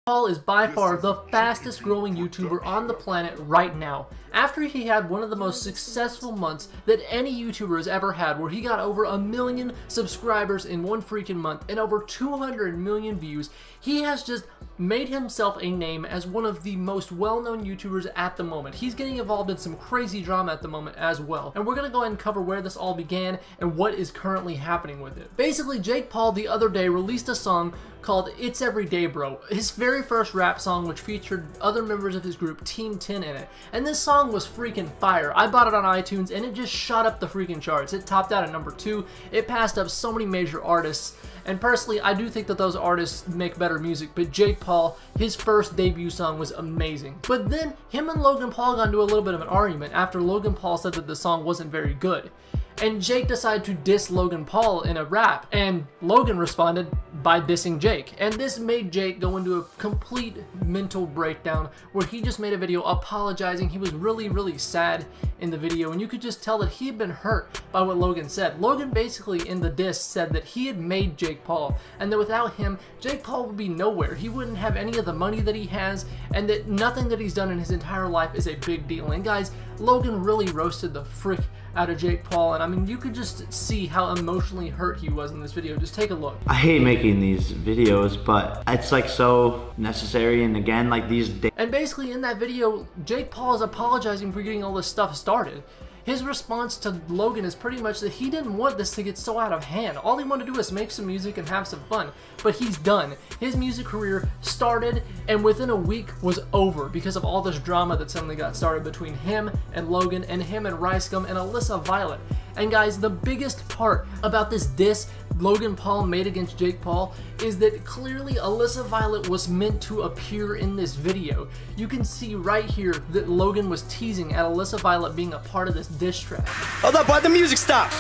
Paul is by far the fastest growing YouTuber on the planet right now. After he had one of the most successful months that any YouTuber has ever had, where he got over 1 million subscribers in one freaking month and over 200 million views, he has just made himself a name as one of the most well-known YouTubers at the moment. He's getting involved in some crazy drama at the moment as well. And we're going to go ahead and cover where this all began and what is currently happening with it. Basically, Jake Paul the other day released a song called It's Everyday Bro, his very first rap song, which featured other members of his group Team 10 in it. And this song was freaking fire. I bought it on iTunes and it just shot up the freaking charts. It topped out at number 2. It passed up so many major artists. And personally, I do think that those artists make better music, but Jake Paul, his first debut song was amazing. But then, him and Logan Paul got into a little bit of an argument after Logan Paul said that the song wasn't very good. And Jake decided to diss Logan Paul in a rap, and Logan responded by dissing Jake. And this made Jake go into a complete mental breakdown where he just made a video apologizing. He was really sad in the video, and you could just tell that he had been hurt by what Logan said. Logan basically in the diss said that he had made Jake Paul, and that without him, Jake Paul would be nowhere. He wouldn't have any of the money that he has, and that nothing that he's done in his entire life is a big deal. And guys, Logan really roasted the frick out of Jake Paul, and I mean, you could just see how emotionally hurt he was in this video. Just take a look. I hate making these videos, but it's like so necessary, and again, like these days. And basically in that video, Jake Paul is apologizing for getting all this stuff started. His response to Logan is pretty much that he didn't want this to get so out of hand. All he wanted to do was make some music and have some fun. But he's done. His music career started and within a week was over because of all this drama that suddenly got started between him and Logan and him and Ricegum and Alyssa Violet. And guys, the biggest part about this diss Logan Paul made against Jake Paul is that clearly Alyssa Violet was meant to appear in this video. You can see right here that Logan was teasing at Alyssa Violet being a part of this diss track. Hold up, why'd the music stop?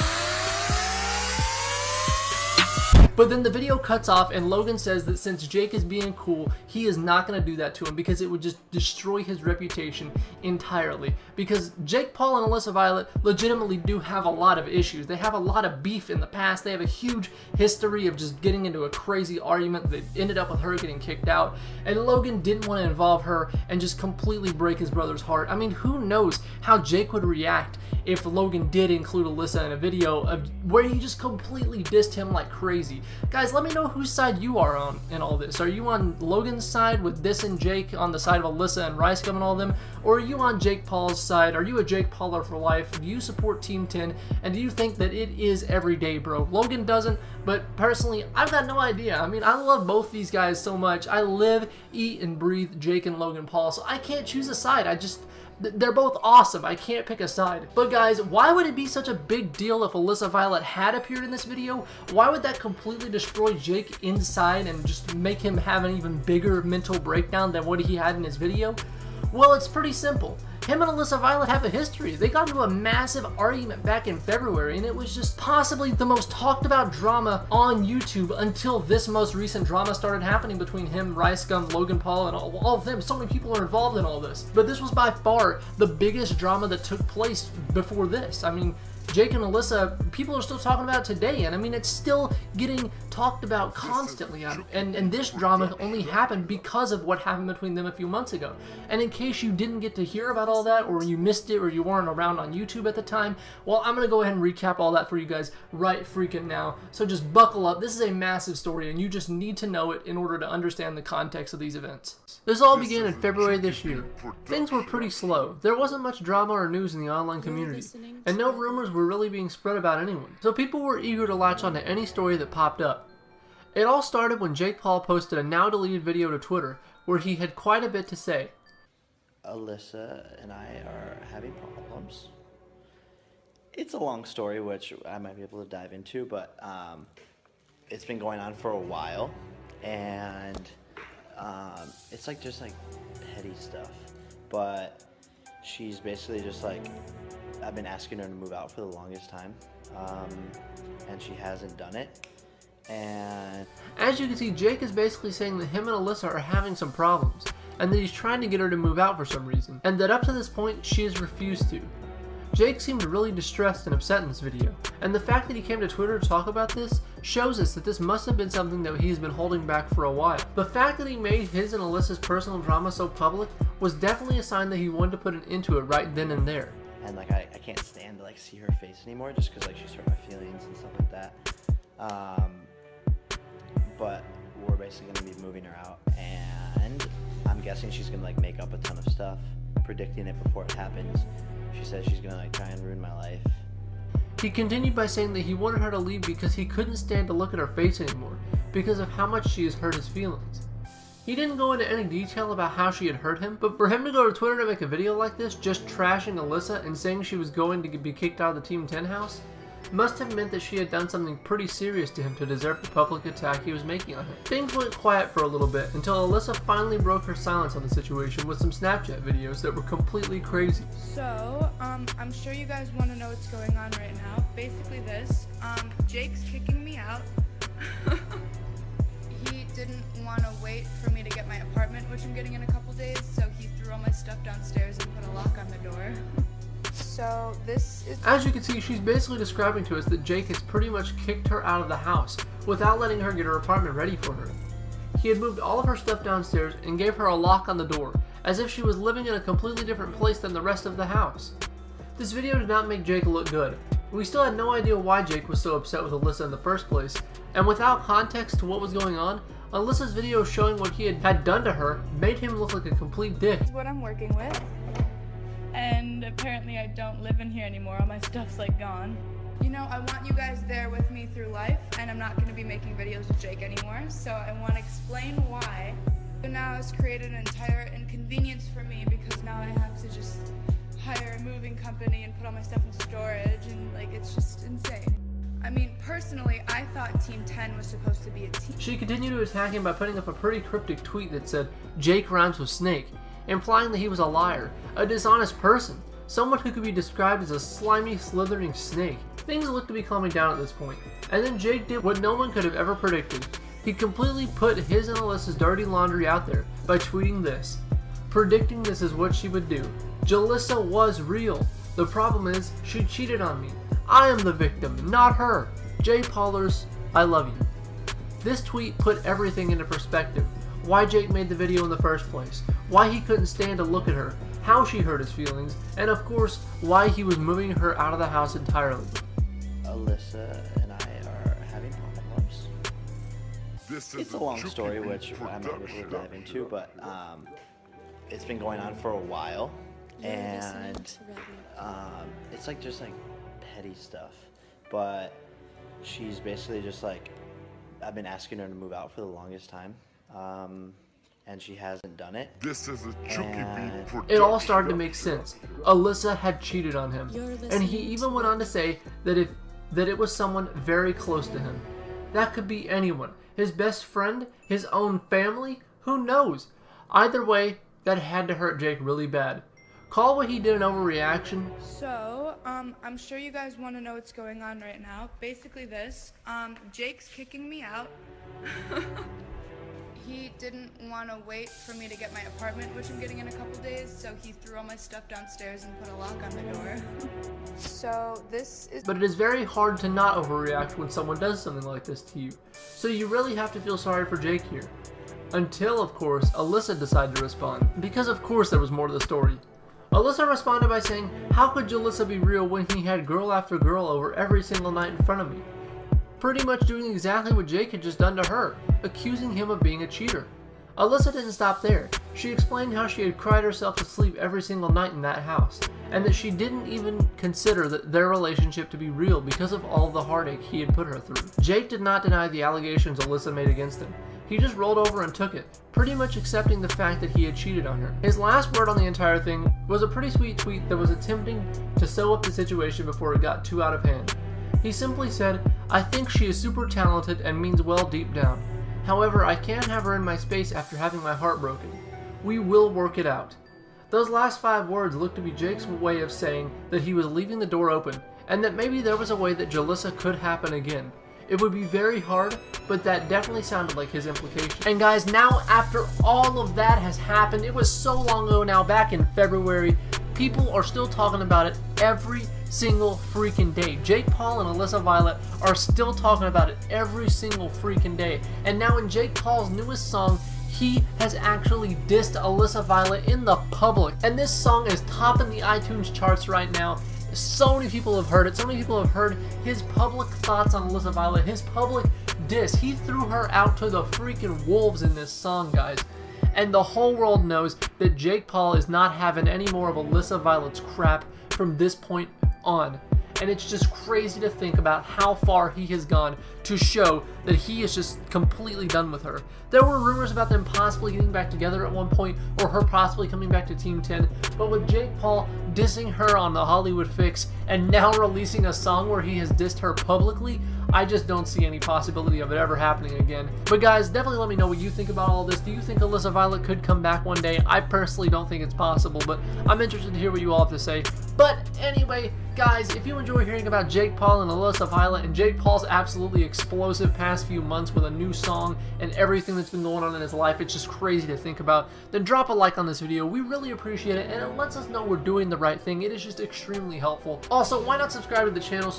But then the video cuts off and Logan says that since Jake is being cool, he is not going to do that to him because it would just destroy his reputation entirely. Because Jake Paul and Alyssa Violet legitimately do have a lot of issues. They have a lot of beef in the past. They have a huge history of just getting into a crazy argument that ended up with her getting kicked out. And Logan didn't want to involve her and just completely break his brother's heart. I mean, who knows how Jake would react if Logan did include Alyssa in a video of where he just completely dissed him like crazy. Guys, let me know whose side you are on in all this. Are you on Logan's side with dissing Jake on the side of Alyssa and Ricegum and all them? Or are you on Jake Paul's side? Are you a Jake Pauler for life? Do you support Team 10? And do you think that it is everyday, bro? Logan doesn't, but personally, I've got no idea. I mean, I love both these guys so much. I live, eat, and breathe Jake and Logan Paul, so I can't choose a side. They're both awesome. I can't pick a side. But guys, why would it be such a big deal if Alyssa Violet had appeared in this video? Why would that completely destroy Jake inside and just make him have an even bigger mental breakdown than what he had in his video? Well, it's pretty simple. Him and Alyssa Violet have a history. They got into a massive argument back in February, and it was just possibly the most talked about drama on YouTube until this most recent drama started happening between him, Ricegum, Logan Paul, and all of them. So many people are involved in all this. But this was by far the biggest drama that took place before this. I mean, Jake and Alyssa, people are still talking about it today, and I mean, it's still getting talked about constantly, and this drama only happened because of what happened between them a few months ago. And in case you didn't get to hear about all that, or you missed it, or you weren't around on YouTube at the time, well, I'm gonna go ahead and recap all that for you guys right freaking now. So just buckle up. This is a massive story, and you just need to know it in order to understand the context of these events. This all began in February this year. Things were pretty slow. There wasn't much drama or news in the online community, and no rumors were really being spread about anyone. So people were eager to latch onto any story that popped up. It all started when Jake Paul posted a now deleted video to Twitter where he had quite a bit to say. Alyssa and I are having problems. It's a long story, which I might be able to dive into, but it's been going on for a while, and it's like just like petty stuff. But she's basically just like, I've been asking her to move out for the longest time, and she hasn't done it. And as you can see, Jake is basically saying that him and Alyssa are having some problems, and that he's trying to get her to move out for some reason, and that up to this point, she has refused to. Jake seemed really distressed and upset in this video, and the fact that he came to Twitter to talk about this shows us that this must have been something that he's been holding back for a while. The fact that he made his and Alyssa's personal drama so public was definitely a sign that he wanted to put an end to it right then and there. And like I can't stand to like see her face anymore, just because like she's hurt my feelings and stuff like that. But we're basically gonna be moving her out, and I'm guessing she's gonna like make up a ton of stuff, predicting it before it happens. She says she's gonna like try and ruin my life. He continued by saying that he wanted her to leave because he couldn't stand to look at her face anymore because of how much she has hurt his feelings. He didn't go into any detail about how she had hurt him, but for him to go to Twitter to make a video like this, just trashing Alyssa and saying she was going to be kicked out of the Team 10 house, must have meant that she had done something pretty serious to him to deserve the public attack he was making on her. Things went quiet for a little bit until Alyssa finally broke her silence on the situation with some Snapchat videos that were completely crazy. So, I'm sure you guys want to know what's going on right now. Basically this, Jake's kicking me out. He didn't want to wait for me to get my apartment, which I'm getting in a couple days, so he threw all my stuff downstairs and put a lock on the door. So this is... As you can see, she's basically describing to us that Jake has pretty much kicked her out of the house without letting her get her apartment ready for her. He had moved all of her stuff downstairs and gave her a lock on the door, as if she was living in a completely different place than the rest of the house. This video did not make Jake look good. We still had no idea why Jake was so upset with Alyssa in the first place, and without context to what was going on, Alyssa's video showing what he had done to her made him look like a complete dick. This is what I'm working with. And apparently I don't live in here anymore. All my stuff's like gone. You know, I want you guys there with me through life, and I'm not going to be making videos with Jake anymore, so I want to explain why. So now it's created an entire inconvenience for me because now I have to just hire a moving company and put all my stuff in storage, and like it's just insane. I mean, personally, I thought Team 10 was supposed to be a team. She continued to attack him by putting up a pretty cryptic tweet that said, "Jake rhymes with snake," implying that he was a liar, a dishonest person, someone who could be described as a slimy, slithering snake. Things looked to be calming down at this point, and then Jake did what no one could have ever predicted. He completely put his and Alyssa's dirty laundry out there by tweeting this, predicting this is what she would do. Jalissa was real. The problem is, she cheated on me. I am the victim, not her. Jay Paulers, I love you. This tweet put everything into perspective. Why Jake made the video in the first place, why he couldn't stand to look at her, how she hurt his feelings, and of course, why he was moving her out of the house entirely. Alyssa and I are having problems. It's a long story, which I'm not able to dive into, but it's been going on for a while, and it's like just like petty stuff. But she's basically just like, I've been asking her to move out for the longest time, and she hasn't done it. This is a Chucky It all started to make sense. Alyssa had cheated on him, and he even went on to say that it was someone very close to him. That could be anyone. His best friend, his own family, who knows? Either way, that had to hurt Jake really bad. Call what he did an overreaction. So, I'm sure you guys want to know what's going on right now. Basically this, Jake's kicking me out. He didn't want to wait for me to get my apartment, which I'm getting in a couple days, so he threw all my stuff downstairs and put a lock on the door. So this is... But it is very hard to not overreact when someone does something like this to you. So you really have to feel sorry for Jake here. Until, of course, Alyssa decided to respond. Because of course there was more to the story. Alyssa responded by saying, "How could Jalissa be real when he had girl after girl over every single night in front of me?" Pretty much doing exactly what Jake had just done to her, accusing him of being a cheater. Alyssa didn't stop there. She explained how she had cried herself to sleep every single night in that house, and that she didn't even consider their relationship to be real because of all the heartache he had put her through. Jake did not deny the allegations Alyssa made against him. He just rolled over and took it, pretty much accepting the fact that he had cheated on her. His last word on the entire thing was a pretty sweet tweet that was attempting to sew up the situation before it got too out of hand. He simply said, "I think she is super talented and means well deep down. However, I can't have her in my space after having my heart broken. We will work it out." Those last 5 words looked to be Jake's way of saying that he was leaving the door open, and that maybe there was a way that Jalissa could happen again. It would be very hard, but that definitely sounded like his implication. And guys, now after all of that has happened, it was so long ago now, back in February, People are still talking about it every single freaking day. Jake Paul and Alyssa Violet are still talking about it every single freaking day. And now in Jake Paul's newest song, he has actually dissed Alyssa Violet in the public. And this song is topping the iTunes charts right now. So many people have heard it. So many people have heard his public thoughts on Alyssa Violet, his public diss. He threw her out to the freaking wolves in this song, guys. And the whole world knows that Jake Paul is not having any more of Alyssa Violet's crap from this point on. And it's just crazy to think about how far he has gone to show that he is just completely done with her. There were rumors about them possibly getting back together at one point, or her possibly coming back to Team 10, but with Jake Paul dissing her on the Hollywood Fix and now releasing a song where he has dissed her publicly, I just don't see any possibility of it ever happening again. But guys, definitely let me know what you think about all this. Do you think Alyssa Violet could come back one day? I personally don't think it's possible, but I'm interested to hear what you all have to say. But anyway, guys, if you enjoy hearing about Jake Paul and Alyssa Violet and Jake Paul's absolutely explosive past few months with a new song and everything that's been going on in his life, it's just crazy to think about, then drop a like on this video. We really appreciate it, and it lets us know we're doing the right thing. It is just extremely helpful. Also, why not subscribe to the channel so